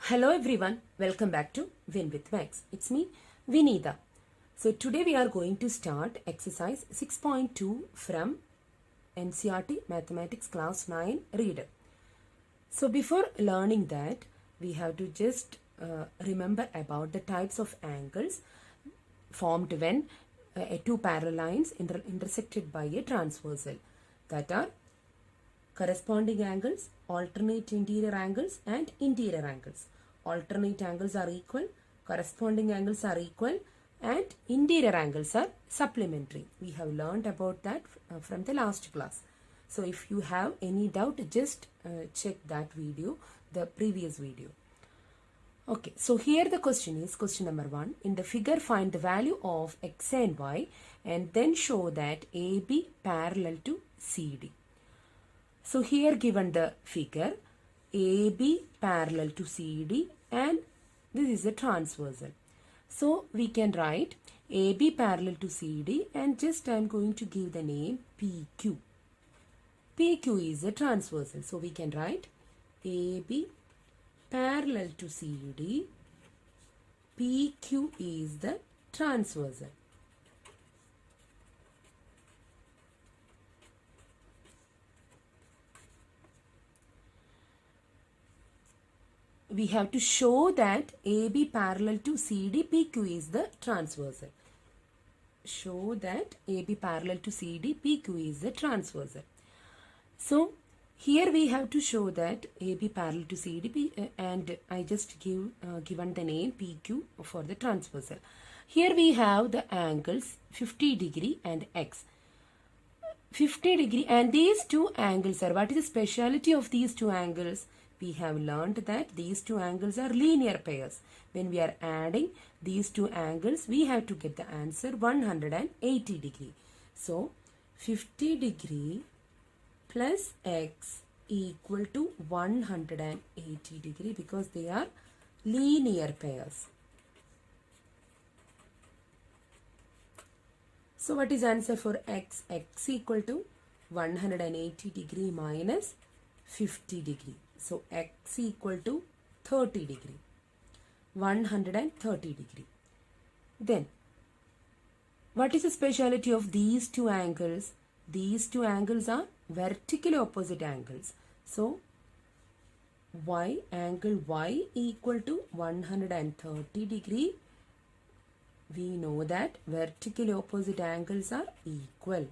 Hello everyone, welcome back to Win with Max. It's me, Vinita. So today we are going to start exercise 6.2 from NCERT Mathematics Class 9 Reader. So before learning that, we have to just remember about the types of angles formed when two parallel lines intersected by a transversal. That are corresponding angles, alternate interior angles and interior angles. Alternate angles are equal, corresponding angles are equal and interior angles are supplementary. We have learned about that from the last class. So if you have any doubt, just check that video, the previous video. Okay, so here the question is question number 1. In the figure, find the value of x and y and then show that AB parallel to CD. So here given the figure, AB parallel to CD and this is a transversal. So we can write AB parallel to CD and just I am going to give the name PQ. PQ is a transversal. So we can write AB parallel to CD, PQ is the transversal. We have to show that AB parallel to CD, PQ is the transversal. Show that AB parallel to CD, PQ is the transversal. So here we have to show that AB parallel to CD and I just given the name PQ for the transversal. Here we have the angles 50 degree and X. 50 degree and these two angles are, what is the speciality of these two angles? We have learned that these two angles are linear pairs. When we are adding these two angles, we have to get the answer 180 degree. So 50 degree plus X equal to 180 degree because they are linear pairs. So what is answer for X? X equal to 180 degree minus 50 degree. So X equal to 30 degree. 130 degree. Then what is the speciality of these two angles? These two angles are vertically opposite angles. So angle Y equal to 130 degree. We know that vertically opposite angles are equal.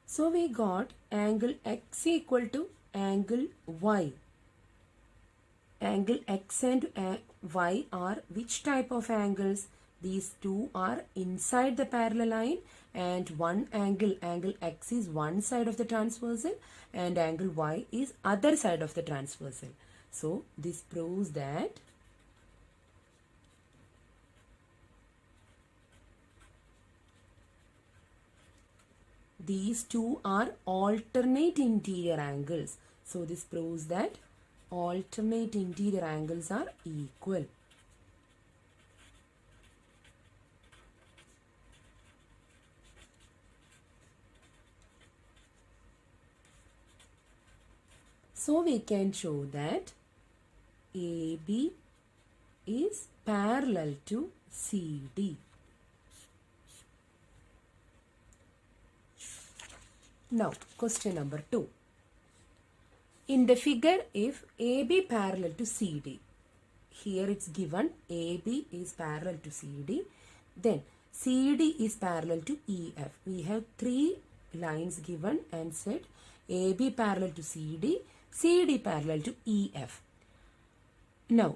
So we got angle X equal to angle Y. Angle X and Y are which type of angles? These two are inside the parallel line and one angle X is one side of the transversal and angle Y is other side of the transversal. So this proves that these two are alternate interior angles. So this proves that alternate interior angles are equal. So we can show that AB is parallel to CD. Now, question number 2. In the figure, if AB parallel to CD, here it's given AB is parallel to CD, then CD is parallel to EF. We have three lines given and said AB parallel to CD, CD parallel to EF. Now,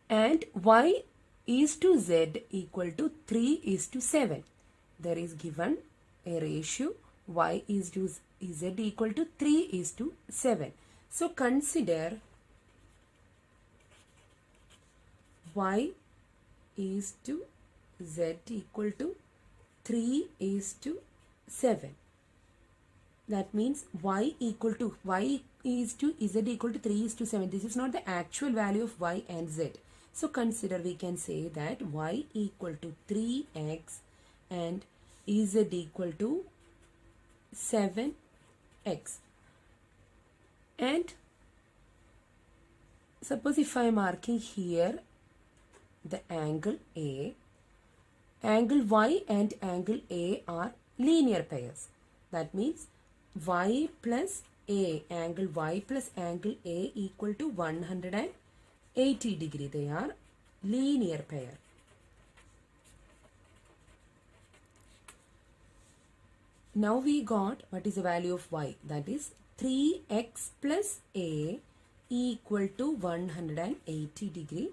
and Y is to Z equal to 3 is to 7. There is given a ratio Y is to Z equal to 3 is to 7. So consider Y is to Z equal to 3 is to 7. That means Y is to Z equal to 3 is to 7. This is not the actual value of Y and Z. So consider, we can say that y equal to 3x and z equal to 7x. And suppose if I am marking here the angle A, angle y and angle A are linear pairs. That means y plus A, angle y plus angle A equal to 180 degree. They are linear pair. Now we got what is the value of y, that is 3x plus A equal to 180 degree.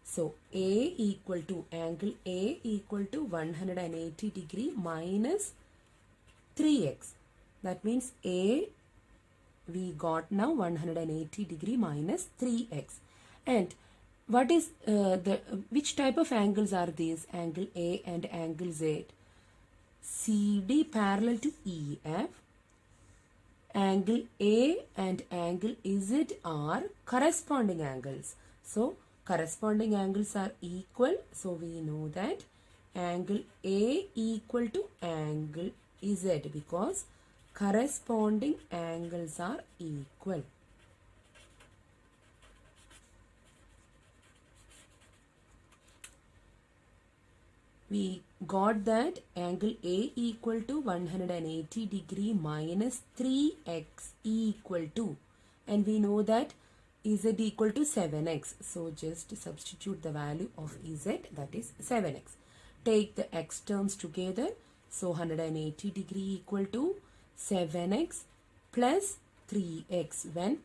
So A equal to, angle A equal to 180 degree minus 3x. That means A, we got now 180 degree minus 3x. And what is which type of angles are these? Angle A and angle Z. CD parallel to EF. Angle A and angle Z are corresponding angles. So corresponding angles are equal. So we know that angle A equal to angle Z because corresponding angles are equal. We got that angle A equal to 180 degree minus 3x equal to, and we know that Z equal to 7x. So just substitute the value of Z, that is 7x. Take the x terms together. So 180 degree equal to 7x plus 3x. When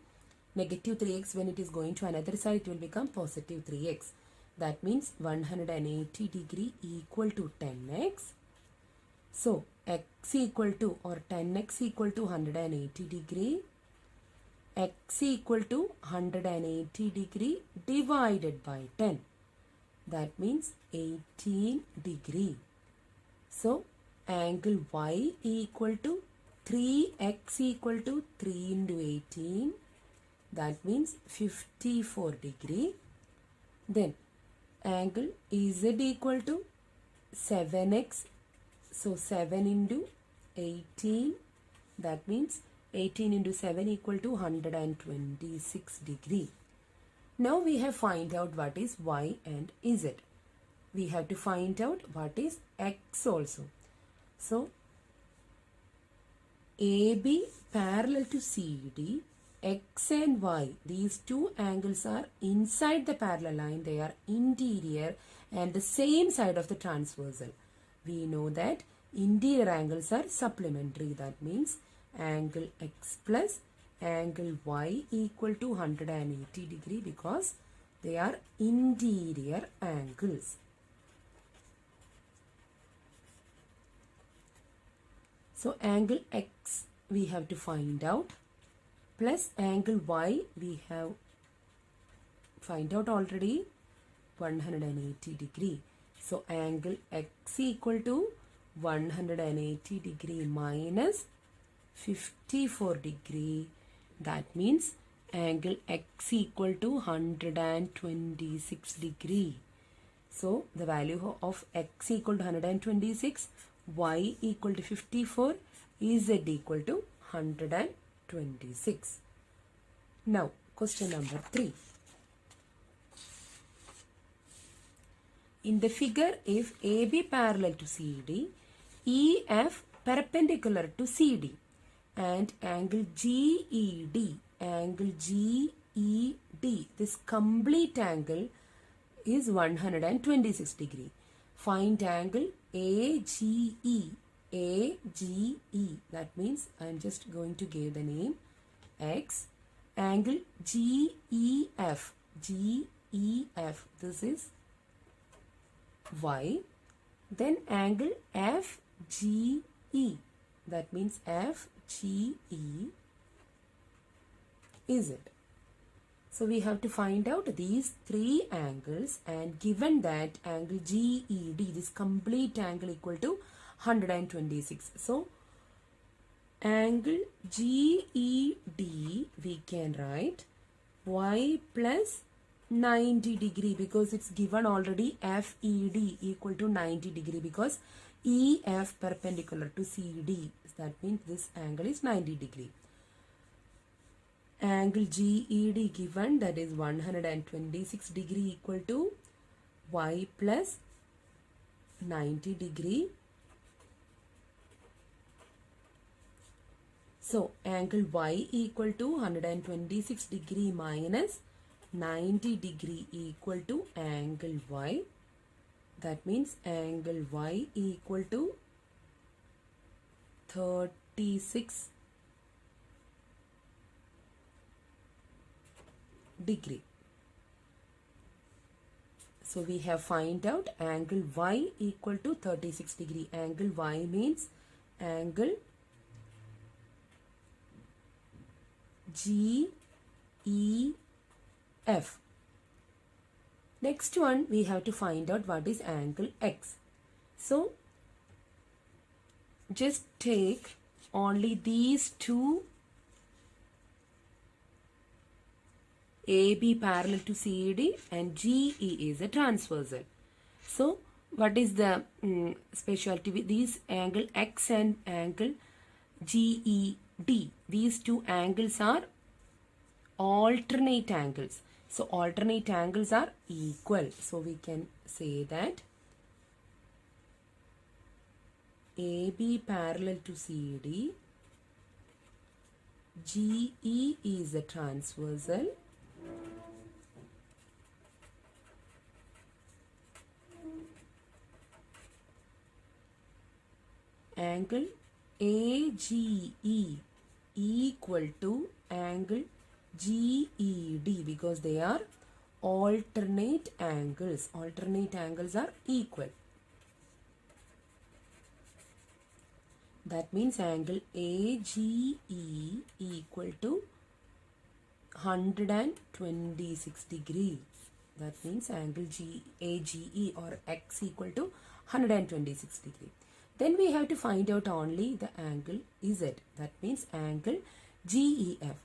negative 3x, when it is going to another side, it will become positive 3x. That means 180 degree equal to 10x. So x equal to, or 10x equal to 180 degree. X equal to 180 degree divided by 10. That means 18 degree. So angle y equal to 3x equal to 3 into 18. That means 54 degree. Then angle Z equal to 7x. So 7 into 18. That means 18 into 7 equal to 126 degree. Now we have find out what is y and z. We have to find out what is x also. So AB parallel to CD, x and y, these two angles are inside the parallel line. They are interior and the same side of the transversal. We know that interior angles are supplementary. That means angle x plus angle y equal to 180 degree because they are interior angles. So angle x we have to find out plus angle y we have find out already 180 degree. So angle x equal to 180 degree minus 54 degree. That means angle x equal to 126 degree. So the value of x equal to 126, y equal to 54, z equal to 126. Now question number 3. In the figure, if AB parallel to CD, EF perpendicular to CD, and angle GED, this complete angle is 126 degree. Find angle AGE. That means I am just going to give the name X. Angle GEF. This is Y. Then angle FGE. That means FGE is it. So we have to find out these three angles, and given that angle GED, this complete angle equal to 126. So angle GED we can write y plus 90 degree because it's given already FED equal to 90 degree because EF perpendicular to CD. That means this angle is 90 degree. Angle GED given, that is 126 degree equal to Y plus 90 degree. So angle Y equal to 126 degree minus 90 degree equal to angle Y. That means angle Y equal to 36 degree. So we have find out angle Y equal to 36 degree. Angle Y means angle GEF. Next one, we have to find out what is angle X. So just take only these two AB parallel to CD and GE is a transversal. So what is the specialty? These angle X and angle GED, these two angles are alternate angles. So alternate angles are equal. So we can say that AB parallel to CD, GE is a transversal, angle AGE equal to angle GED because they are alternate angles. Alternate angles are equal. That means angle AGE equal to 126 degree. That means angle AGE or X equal to 126 degree. Then we have to find out only the angle Z. That means angle GEF.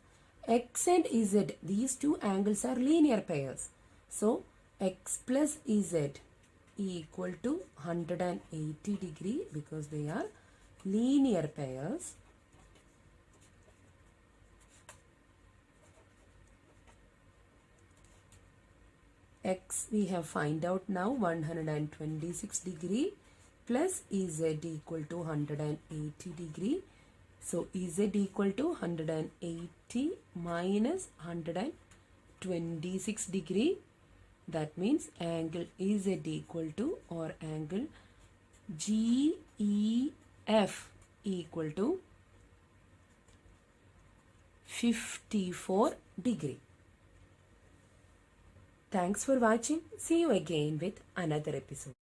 X and Z, these two angles are linear pairs. So X plus Z equal to 180 degree because they are linear pairs. X we have find out now 126 degree plus Z equal to 180 degree. So Z equal to 180 minus 126 degree. That means angle Z equal to or angle GEF equal to 54 degree. Thanks for watching. See you again with another episode.